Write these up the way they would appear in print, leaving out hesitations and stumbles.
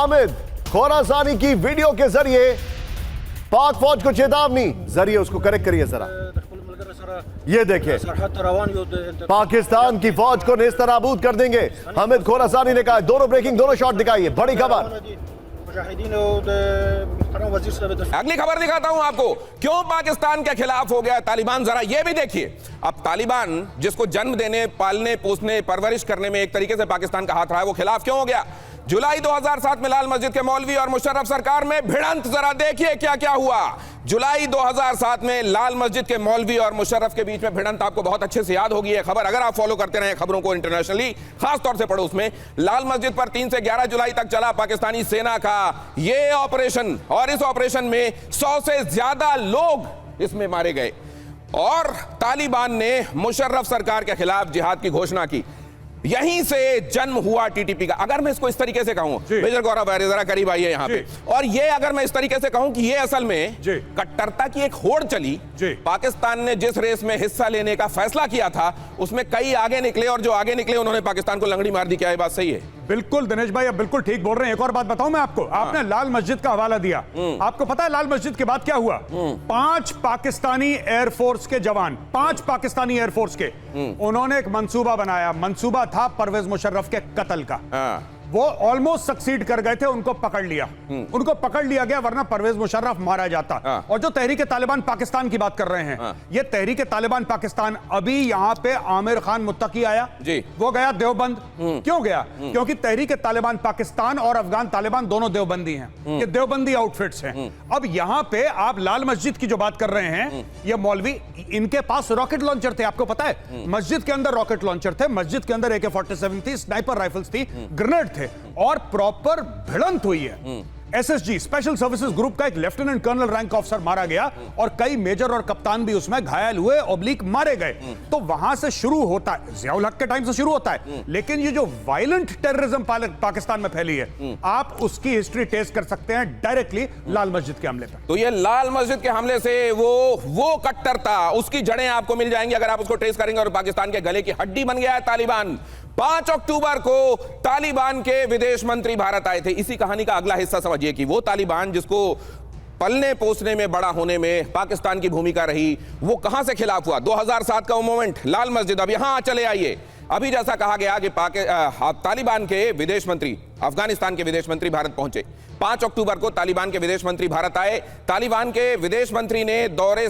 हामिद खोरासानी की वीडियो के जरिए पाक फौज को चेतावनी, जरिए उसको करेक्ट करिए जरा। ये देखिए, पाकिस्तान की फौज को नेस्तनाबूद कर देंगे, हामिद खोरासानी ने कहा। दोनों ब्रेकिंग, दोनों शॉट दिखाइए, बड़ी खबर। अगली खबर दिखाता हूं आपको, क्यों पाकिस्तान के खिलाफ हो गया तालिबान, जरा ये भी देखिए। अब तालिबान जिसको जन्म देने, पालने, पोसने, परवरिश करने में एक तरीके से पाकिस्तान का हाथ रहा है, वो खिलाफ क्यों हो गया? जुलाई 2007 में लाल मस्जिद के मौलवी और मुशर्रफ सरकार में भिड़ंत, जरा देखिए क्या क्या हुआ। जुलाई 2007 में लाल मस्जिद के मौलवी और मुशर्रफ के बीच में भिड़ंत, आपको बहुत अच्छे से याद होगी ये खबर, अगर आप फॉलो करते रहे खबरों को इंटरनेशनली, खास तौर से पढ़ो उसमें। लाल मस्जिद पर 3 से 11 जुलाई तक चला पाकिस्तानी सेना का ये ऑपरेशन, और इस ऑपरेशन में 100 से ज्यादा लोग इसमें मारे गए, और तालिबान ने मुशर्रफ सरकार के खिलाफ जिहाद की घोषणा की। यहीं से जन्म हुआ टीटीपी का। अगर मैं इसको इस तरीके से कहूं, मेजर गौरव जरा करीब आइए यहां पे, और ये अगर मैं इस तरीके से कहूं कि ये असल में कट्टरता की एक होड़ चली। पाकिस्तान ने जिस रेस में हिस्सा लेने का फैसला किया था, उसमें कई आगे निकले, और जो आगे निकले उन्होंने पाकिस्तान को लंगड़ी मार दी। क्या ये बात सही है? बिल्कुल दिनेश भाई, आप बिल्कुल ठीक बोल रहे हैं। एक और बात बताऊं मैं आपको, आपने लाल मस्जिद का हवाला दिया, आपको पता है लाल मस्जिद के बाद क्या हुआ? 5 पाकिस्तानी एयरफोर्स के जवान, 5 पाकिस्तानी एयरफोर्स के, उन्होंने एक मंसूबा बनाया। मंसूबा था परवेज मुशर्रफ के कत्ल का। वो ऑलमोस्ट सक्सीड कर गए थे, उनको पकड़ लिया, उनको पकड़ लिया गया, वरना परवेज मुशर्रफ मारा जाता। और जो तहरीक तालिबान पाकिस्तान की बात कर रहे हैं, ये तहरीक तालिबान पाकिस्तान, अभी यहां पे आमिर खान मुत्तकी आया जी, वो गया देवबंद। क्यों गया? क्योंकि तहरीक तालिबान पाकिस्तान और अफगान तालिबान दोनों देवबंदी हैं, ये देवबंदी आउटफिट्स हैं। अब यहां पे आप लाल मस्जिद की जो बात कर रहे हैं, ये मौलवी, इनके पास रॉकेट लॉन्चर थे, आपको पता है? मस्जिद के अंदर रॉकेट लॉन्चर थे, मस्जिद के अंदर AK-47 थी, स्नाइपर राइफल्स थी, ग्रेनेड थे, और प्रॉपर भिड़ंत हुई है। SSG स्पेशल सर्विसेज ग्रुप का एक लेफ्टिनेंट कर्नल रैंक ऑफिसर मारा गया, और कई मेजर और कप्तान भी उसमें घायल हुए, ऑब्लिक मारे गए। तो वहां से शुरू होता है, जियाउल हक के टाइम से शुरू होता है, लेकिन ये जो वायलेंट टेररिज्म पाकिस्तान में फैली है, आप उसकी हिस्ट्री टेस्ट कर सकते हैं डायरेक्टली लाल मस्जिद के हमले पर। तो ये लाल मस्जिद के हमले से वो कट्टरता, उसकी जड़ें आपको मिल जाएंगी अगर आप उसको ट्रेस करेंगे, और पाकिस्तान के गले की हड्डी बन गया है तालिबान। 5 अक्टूबर को तालिबान के विदेश मंत्री भारत आए थे। इसी कहानी का अगला हिस्सा समझिए कि वो तालिबान जिसको पलने पोसने में, बड़ा होने में पाकिस्तान की भूमिका रही, वो कहां से खिलाफ हुआ? 2007 का वो मोमेंट, लाल मस्जिद। अब यहां चले आइए, अभी जैसा कहा गया कि तालिबान के विदेश मंत्री, अफगानिस्तान के विदेश मंत्री भारत पहुंचे। 5 अक्टूबर को तालिबान के विदेश मंत्री भारत आए। तालिबान के विदेश मंत्री ने दौरे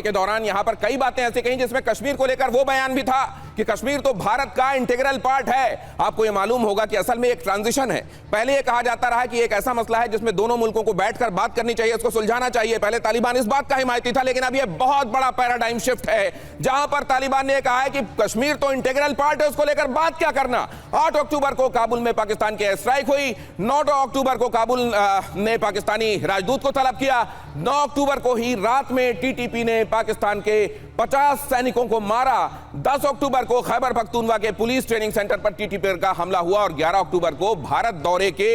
के दौरान यहां पर कई बातें ऐसी कही, जिसमें कश्मीर को लेकर वो बयान भी था कि कश्मीर तो भारत का इंटीग्रल पार्ट है। आपको यह मालूम होगा कि असल में एक ट्रांजिशन है। पहले यह कहा जाता रहा कि एक ऐसा मसला है जिसमें दोनों मुल्कों को बैठकर बात करनी चाहिए, इसको सुलझाना चाहिए। पहले तालिबान इस बात का हिमायती था, लेकिन अब यह बहुत बड़ा पैराडाइम शिफ्ट है, जहां पर तालिबान ने कहा है कि कश्मीर तो इंटीग्रल पार्ट है, उसको लेकर बात क्या करना। 8 अक्टूबर को काबुल में पाकिस्तान की एयर स्ट्राइक हुई। 9 अक्टूबर को काबुल ने पाकिस्तानी राजदूत को तलब किया। 9 अक्टूबर को ही रात में टीटीपी ने पाकिस्तान के 50 सैनिकों को मारा। 10 अक्टूबर को खैबर पख्तूनवा के पुलिस ट्रेनिंग सेंटर पर टीटीपी का हमला हुआ, और 11 अक्टूबर को भारत दौरे के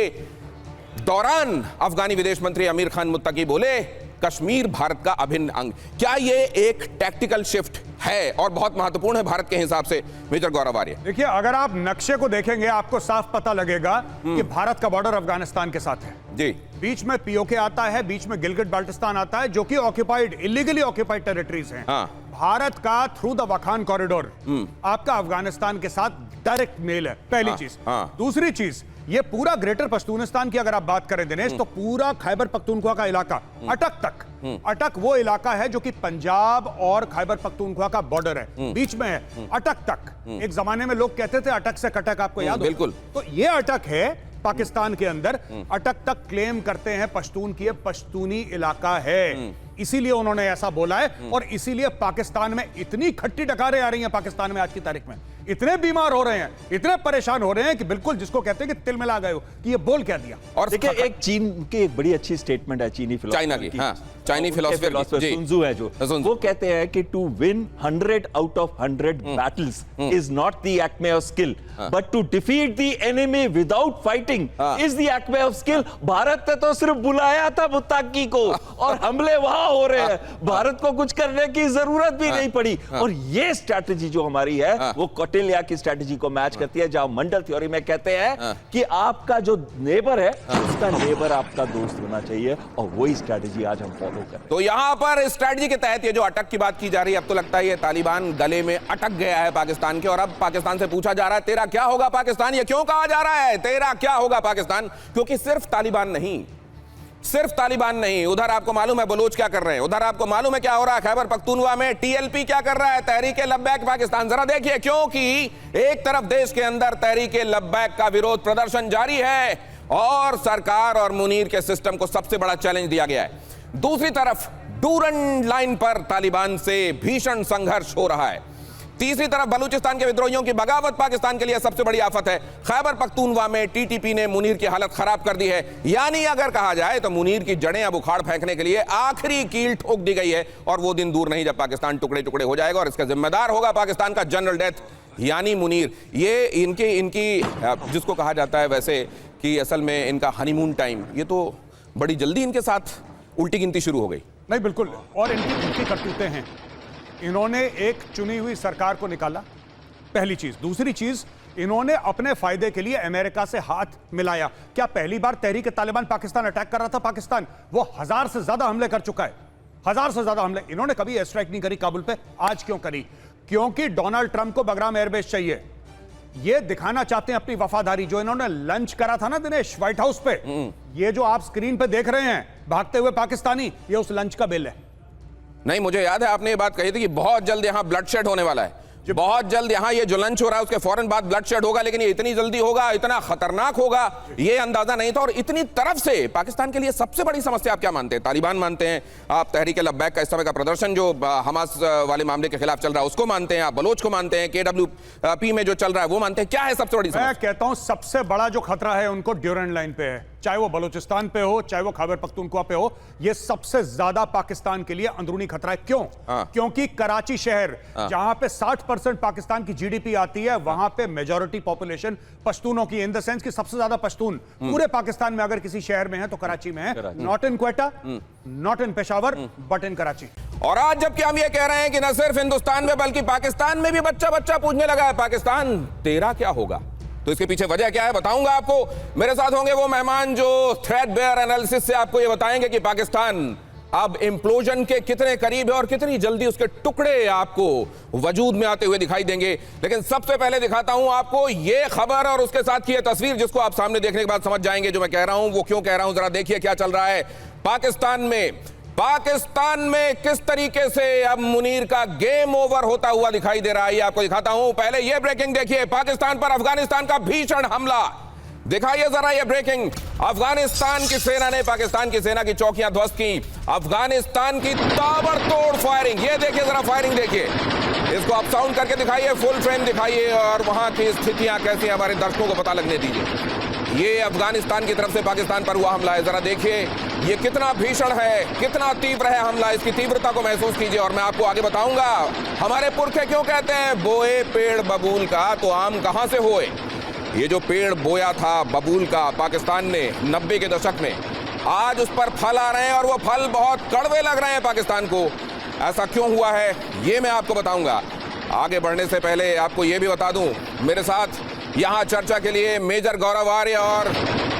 दौरान अफगानी विदेश मंत्री आमिर खान मुत्तकी बोले कश्मीर भारत का अभिन्न अंग। क्या ये एक टैक्टिकल शिफ्ट है और बहुत महत्वपूर्ण है भारत के हिसाब से? मेजर गौरव आर्य, देखिए, अगर आप नक्शे को देखेंगे आपको साफ पता लगेगा कि भारत का बॉर्डर अफगानिस्तान के साथ है जी। बीच में पीओके आता है, बीच में गिलगिट बाल्टिस्तान आता है, जो कि ऑक्यूपाइड, इलीगली ऑक्यूपाइड टेरिटरीज हैं। भारत का थ्रू द वाखान कॉरिडोर आपका अफगानिस्तान के साथ डायरेक्ट मेल है, पहली चीज। दूसरी चीज, ये पूरा ग्रेटर पश्तूनिस्तान की अगर आप बात करें दिनेश, तो पूरा खैबर पख्तूनख्वा का इलाका अटक तक, अटक वो इलाका है जो कि पंजाब और खैबर पख्तूनख्वा का बॉर्डर है, बीच में है। अटक तक एक जमाने में लोग कहते थे अटक से कटक, आपको याद हो? बिल्कुल। तो ये अटक है पाकिस्तान के अंदर, अटक तक क्लेम करते हैं पश्तून की, पश्तूनी इलाका है, इसीलिए उन्होंने ऐसा बोला है। और इसीलिए पाकिस्तान में इतनी खट्टी डकारें आ रही हैं, पाकिस्तान में आज की तारीख में इतने बीमार हो रहे हैं, इतने परेशान हो रहे हैं कि बिल्कुल जिसको कहते हैं कि तिल मिला गए हो कि ये बोल क्या दिया। और देखिए, एक चीन की एक बड़ी अच्छी स्टेटमेंट है, चीनी चाइना की, चाइनीज फिलोसफर जी। सुन त्जू है जो, सुन त्जू। वो कहते हैं कि to win 100 out of 100 battles is not the acme of skill, but to defeat the enemy without fighting is the acme of skill। Bharat ने तो सिर्फ बुलाया था मुत्ताकी को और हमले वहां हो रहे हैं, भारत को कुछ करने की जरूरत भी नहीं पड़ी। और ये स्ट्रैटेजी जो हमारी है वो कौटिल्य की स्ट्रैटेजी को मैच करती है, जहां मंडल थ्योरी में कहते हैं कि आपका जो नेबर है उसका नेबर आपका दोस्त होना चाहिए, और वही स्ट्रैटेजी आज हम फॉलो कर रहे हैं। तो यहां पर इस स्ट्रैटेजी के तहत ये जो अटक की बात की जा रही है, अब तो लगता है ये तालिबान गले में अटक गया है पाकिस्तान के, और अब पाकिस्तान से पूछा जा रहा है तेरा क्या होगा पाकिस्तान। ये क्यों कहा जा रहा है तेरा क्या होगा पाकिस्तान? क्योंकि सिर्फ तालिबान नहीं, उधर आपको मालूम है बलोच क्या कर रहे हैं, उधर आपको मालूम है क्या हो रहा है खैबर पख्तूनवा में, टीएलपी क्या कर रहा है, तहरीक लब्बैक पाकिस्तान। जरा देखिए, क्योंकि एक तरफ देश के अंदर तहरीक लब्बैक का विरोध प्रदर्शन जारी है और सरकार और मुनीर के सिस्टम को सबसे बड़ा चैलेंज दिया गया है, दूसरी तरफ डूरन लाइन पर तालिबान से भीषण संघर्ष हो रहा है, तीसरी तरफ बलूचिस्तान के विद्रोहियों की बगावत पाकिस्तान के लिए सबसे बड़ी आफत है, खैबर पख्तूनवा में टीटीपी ने मुनीर की हालत खराब कर दी है। यानी अगर कहा जाए तो मुनीर की जड़ें अब उखाड़ फेंकने के लिए आखिरी कील ठोक दी गई है, और वो दिन दूर नहीं जब पाकिस्तान टुकड़े टुकड़े हो जाएगा और इसका जिम्मेदार होगा पाकिस्तान का जनरल डेथ यानी मुनीर। ये इनकी जिसको कहा जाता है वैसे कि असल में इनका हनीमून टाइम, ये तो बड़ी जल्दी इनके साथ उल्टी गिनती शुरू हो गई। नहीं बिल्कुल, और इनकी झूठी करतूतें हैं। इन्होंने एक चुनी हुई सरकार को निकाला, पहली चीज। दूसरी चीज, इन्होंने अपने फायदे के लिए अमेरिका से हाथ मिलाया। क्या पहली बार तहरीक तालिबान पाकिस्तान अटैक कर रहा था? पाकिस्तान वो 1000 से ज्यादा हमले कर चुका है, 1000 से ज्यादा हमले। इन्होंने कभी एयर स्ट्राइक नहीं करी काबुल पे। आज क्यों करी? क्योंकि डोनाल्ड ट्रंप को बगराम एयरबेस चाहिए। ये दिखाना चाहते हैं अपनी वफादारी। जो इन्होंने लंच करा था ना दिनेश व्हाइट हाउस पे, ये जो आप स्क्रीन पे देख रहे हैं भागते हुए पाकिस्तानी, ये उस लंच का बिल है। नहीं, मुझे याद है आपने ये बात कही थी कि बहुत जल्द यहां ब्लड शेड होने वाला है, बहुत जल्द यहां ये जो लंच हो रहा है उसके फौरन बाद ब्लड शेड होगा, लेकिन ये इतनी जल्दी होगा, इतना खतरनाक होगा, ये अंदाजा नहीं था। और इतनी तरफ से पाकिस्तान के लिए सबसे बड़ी समस्या आप क्या मानते हैं? तालिबान मानते हैं आप, तहरीक लब्बैक का इस समय का प्रदर्शन जो हमास वाले मामले के खिलाफ चल रहा है उसको मानते हैं आप, बलोच को मानते हैं, KWP में जो चल रहा है वो मानते हैं, क्या है सबसे बड़ी समस्या? मैं कहता हूं सबसे बड़ा जो खतरा है उनको ड्यूरन लाइन पे है, चाहे वो बलूचिस्तान पे हो, चाहे वो खैबर पख्तूनख्वा पे हो। ये सबसे ज्यादा पाकिस्तान के लिए अंदरूनी खतरा है। क्यों? क्योंकि कराची शहर जहां पे 60% पाकिस्तान की जीडीपी आती है, वहां पे मेजॉरिटी पॉपुलेशन पश्तूनों की, इन द सेंस कि सबसे ज्यादा पश्तून पूरे पाकिस्तान में अगर किसी शहर में है तो कराची में है। Not in Quetta, not in Peshawar, but in Karachi. और आज जबकि हम ये कह रहे हैं कि न सिर्फ हिंदुस्तान में बल्कि पाकिस्तान में भी बच्चा बच्चा पूछने लगा है पाकिस्तान तेरा क्या होगा, तो इसके पीछे वजह क्या है बताऊंगा आपको। मेरे साथ होंगे वो मेहमान जो थ्रेडबेयर एनालिसिस से आपको ये बताएंगे कि पाकिस्तान अब इम्प्लोजन के कितने करीब है और कितनी जल्दी उसके टुकड़े आपको वजूद में आते हुए दिखाई देंगे। लेकिन सबसे पहले दिखाता हूं आपको ये खबर और उसके साथ की ये तस्वीर, जिसको आप सामने देखने के बाद समझ जाएंगे जो मैं कह रहा हूं वो क्यों कह रहा हूं। जरा देखिए क्या चल रहा है पाकिस्तान में किस तरीके से अब मुनीर का गेम ओवर होता हुआ दिखाई दे रहा है, ये आपको दिखाता हूं। पहले ये ब्रेकिंग देखिए, पाकिस्तान पर अफगानिस्तान का भीषण हमला। दिखाइए जरा ये ब्रेकिंग, अफगानिस्तान की सेना ने पाकिस्तान की सेना की चौकियां ध्वस्त की, अफगानिस्तान की ताबड़तोड़ फायरिंग। ये देखिए जरा फायरिंग देखिए, इसको आप साउंड करके दिखाइए, फुल फ्रेम दिखाइए और वहां की स्थितियां कैसी हमारे दर्शकों को पता लगने दीजिए। ये अफगानिस्तान की तरफ से पाकिस्तान पर हुआ हमला है, जरा देखिए ये कितना भीषण है, कितना तीव्र है हमला, इसकी तीव्रता को महसूस कीजिए। और मैं आपको आगे बताऊंगा हमारे पुरखे क्यों कहते हैं बोए पेड़ बबूल का तो आम कहां से होए। ये जो पेड़ बोया था बबूल का पाकिस्तान ने 90 के दशक में, आज उस पर फल आ रहे हैं और वो फल बहुत कड़वे लग रहे हैं पाकिस्तान को। ऐसा क्यों हुआ है ये मैं आपको बताऊंगा। आगे बढ़ने से पहले आपको ये भी बता दूं, मेरे साथ यहां चर्चा के लिए मेजर गौरव आर्य और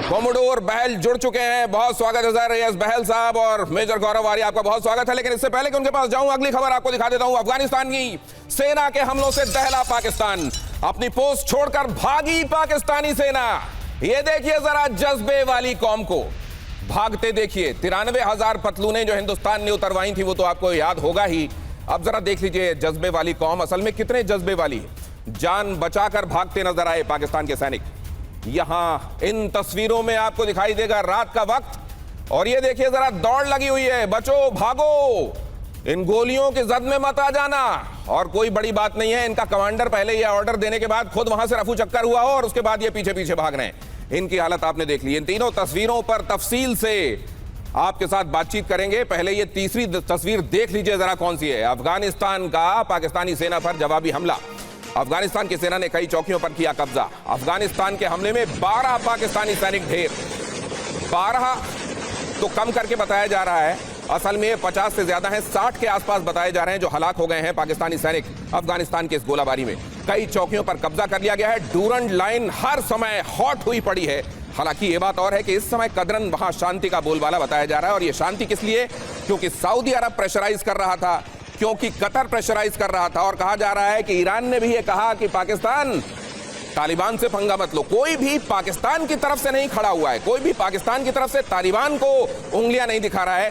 कोमोडोर बहल जुड़ चुके हैं। बहुत स्वागत है सर, एस बहल साहब और मेजर गौरव आर्य, आपका बहुत स्वागत है। लेकिन इससे पहले कि उनके पास जाऊं, अगली खबर आपको दिखा देता हूं। अफगानिस्तान की सेना के हमलों से दहला पाकिस्तान, अपनी पोस्ट छोड़कर भागी पाकिस्तानी सेना। ये देखिए जरा जज्बे वाली कौम को भागते देखिए। 93,000 पतलूनें जो हिंदुस्तान ने उतरवाई थी वो तो आपको याद होगा ही। अब जरा देख लीजिए जज्बे वाली कौम असल में कितने जज्बे वाली है। जान बचाकर भागते नजर आए पाकिस्तान के सैनिक। यहां इन तस्वीरों में आपको दिखाई देगा रात का वक्त, और ये देखिए जरा दौड़ लगी हुई है, बचो भागो, इन गोलियों की जद में मत आ जाना। और कोई बड़ी बात नहीं है, इनका कमांडर पहले ये ऑर्डर देने के बाद खुद वहां से रफू चक्कर हुआ हो और उसके बाद ये पीछे पीछे भाग रहे हैं। इनकी हालत आपने देख ली। इन तीनों तस्वीरों पर तफसील से आपके साथ बातचीत करेंगे। पहले ये तीसरी तस्वीर देख लीजिए जरा, कौन सी है। अफगानिस्तान का पाकिस्तानी सेना पर जवाबी हमला। अफगानिस्तान की सेना ने कई चौकियों पर किया कब्जा। अफगानिस्तान के हमले में 12 पाकिस्तानी सैनिक ढेर। 12 तो कम करके बताया जा रहा है, असल में 50 से ज्यादा हैं, 60 के आसपास बताए जा रहे हैं जो हलाक हो गए हैं पाकिस्तानी सैनिक अफगानिस्तान के इस गोलाबारी में। कई चौकियों पर कब्जा कर लिया गया है। डूरंड लाइन हर समय हॉट हुई पड़ी है। हालांकि ये बात और है कि इस समय कदरन वहां शांति का बोलबाला बताया जा रहा है। और ये शांति किस लिए? क्योंकि सऊदी अरब प्रेशराइज कर रहा था, क्योंकि कतर प्रेशराइज कर रहा था। और कहा जा रहा है कि ईरान ने भी ये कहा कि पाकिस्तान तालिबान से पंगा मत लो। कोई भी पाकिस्तान की तरफ से नहीं खड़ा हुआ है, कोई भी पाकिस्तान की तरफ से तालिबान को उंगलियां नहीं दिखा रहा है।